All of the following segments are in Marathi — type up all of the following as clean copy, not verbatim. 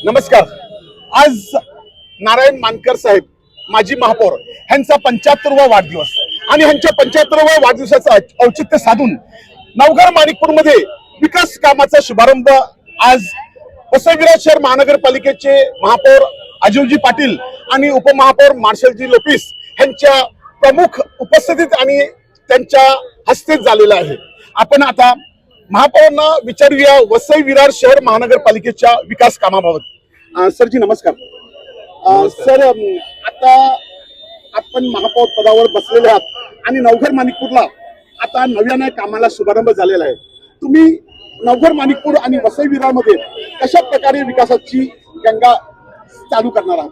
नमस्कार. आज नारायण मानकर साहेब माजी महापौर यांचा 75वा वाढदिवस आणि ह्यांच्या 75व्या वाढदिवसाचं औचित्य साधून नवघर माणिकपूरमध्ये विकास कामाचा शुभारंभ आज वसई विरार शहर महानगरपालिकेचे महापौर अजयजी पाटील आणि उपमहापौर मार्शलजी लोपिस यांच्या प्रमुख उपस्थितीत आणि त्यांच्या हस्ते झालेला आहे. आपण आता महापौरांना विचारूया वसई विरार शहर महानगरपालिकेच्या विकास कामाबाबत. सरजी नमस्कार. सर, आता आपण महापौर पदावर बसलेले आहात आणि नवघर माणिकपूरला आता नव्याने कामाला शुभारंभ झालेला आहे. तुम्ही नवघर माणिकपूर आणि वसई विरार मध्ये कशा प्रकारे विकासाची गंगा चालू करणार आहात?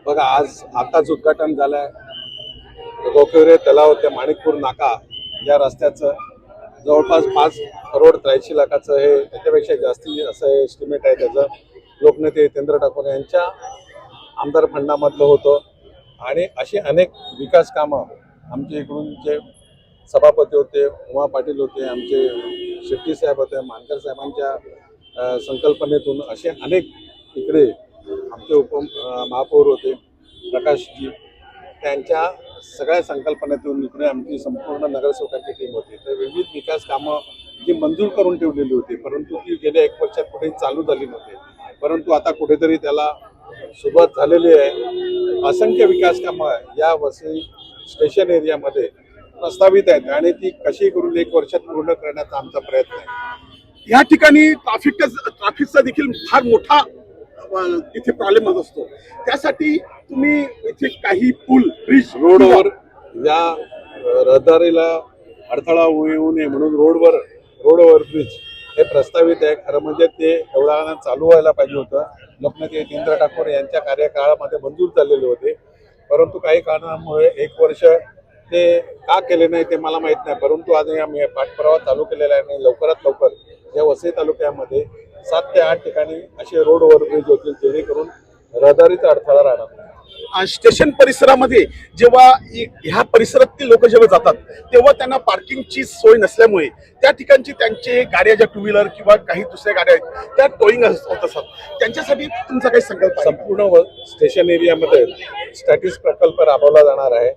बघा, आज आताच उद्घाटन झालंय. गोकेवरे तलाव ते माणिकपूर नाका या रस्त्याचं जवळपास 5 करोड 83 लाखाचं हे त्याच्यापेक्षा जास्ती असं एस्टिमेट आहे. त्याचं लोकनेते हितेंद्र ठाकूर यांच्या आमदार फंडामधलं होतं आणि अशी अनेक विकास कामं आमच्या इकडून जे सभापती होते, उमा पाटील होते, आमचे शेट्टी साहेब होते, मानकर साहेबांच्या संकल्पनेतून असे अनेक इकडे आमचे महापौर होते प्रकाशजी, त्यांच्या सगळ्या संकल्पनेतून इकडे आमची संपूर्ण नगरसेवकांची टीम होती. तर विविध विकास कामं जी मंजूर करून ठेवलेली होती, परंतु ती गेल्या 1 वर्षात कुठेही चालू झाली नव्हती. परंतु आता कुठेतरी त्याला सुरुवात झालेली आहे. असंख्य विकास कामं या वसई स्टेशन एरियामध्ये प्रस्तावित आहेत आणि ती कशी करून 1 वर्षात पूर्ण करण्याचा आमचा प्रयत्न आहे. या ठिकाणी ट्रॅफिकचा देखील फार मोठा इथे प्रॉब्लेम असतो. त्यासाठी तुम्ही इथे काही पूल, ब्रिज, रोडवर या रहदारीला अडथळा येऊ नये म्हणून रोडवर ब्रिज हे प्रस्तावित आहे. खरं म्हणजे ते एवढा चालू व्हायला पाहिजे होतं. लोकनेते हितेंद्र ठाकूर यांच्या कार्यकाळामध्ये मंजूर झालेले होते, परंतु काही कारणामुळे 1 वर्ष ते का केले नाही ते मला माहीत नाही. परंतु आज आम्ही पाठपुरावा चालू केलेला आहे आणि लवकरात लवकर या वसई तालुक्यामध्ये 7 ते 8 ठिकाणी असे रोडवर ब्रिज होतील, जेणेकरून रहदारीचा अडथळा राहणार नाही. स्टेशन परिसरामध्ये जेव्हा ह्या परिसरातील लोक जेव्हा जातात तेव्हा त्यांना पार्किंगची सोय नसल्यामुळे त्या ठिकाणची त्यांचे गाड्या, ज्या 2 व्हीलर किंवा काही दुसऱ्या गाड्या आहेत त्या टोईंग होत असतात. त्यांच्यासाठी तुमचा काही संकल्प? संपूर्ण स्टेशन एरियामध्ये स्टॅटिस प्रकल्प राबवला जाणार आहे.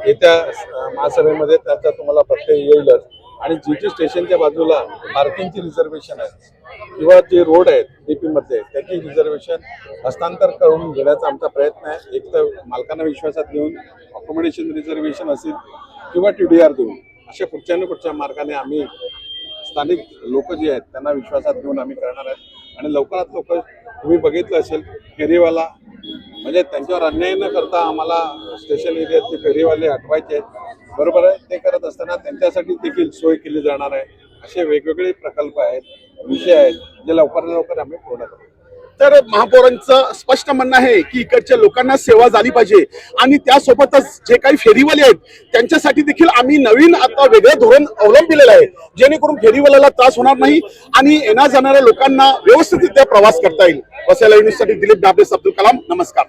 येत्या महासभेमध्ये त्याचा तुम्हाला प्रत्यय येईलच. आणि जी स्टेशनच्या बाजूला पार्किंगची रिझर्वेशन आहे किंवा जे रोड आहेत डीपी मध्ये त्याची रिझर्वेशन हस्तांतर करून घेण्याचा आमचा प्रयत्न आहे. एक तर मालकांना विश्वासात घेऊन अकोमोडेशन रिझर्वेशन असेल किंवा TDR देऊन अशा कुठच्या मार्गाने आम्ही स्थानिक लोक जे आहेत त्यांना विश्वासात घेऊन आम्ही करणार आहेत. आणि लवकरात लवकर तुम्ही बघितलं असेल, फेरीवाला म्हणजे त्यांच्यावर अन्याय न करता आम्हाला स्टेशन एरियातले फेरीवाले हटवायचे आहेत. बरोबर आहे, ते करत असताना त्यांच्यासाठी देखील सोय केली जाणार आहे. असे वेगवेगळे प्रकल्प आहेत, विषय आहेत जे लवकरात लवकर आम्ही पूर्ण करू. तर महापौरांचं स्पष्ट म्हणणं आहे की इकडच्या लोकांना सेवा झाली पाहिजे आणि त्यासोबतच जे काही फेरीवाले आहेत त्यांच्यासाठी देखील आम्ही नवीन आता वेगळं धोरण अवलंबिलेलं आहे, जेणेकरून फेरीवाल्याला त्रास होणार नाही आणि येण्या जाणाऱ्या लोकांना व्यवस्थितरित्या प्रवास करता येईल. वसई लाईव्ह न्यूजसाठी दिलीप डाबरे, अब्दुल कलाम. नमस्कार.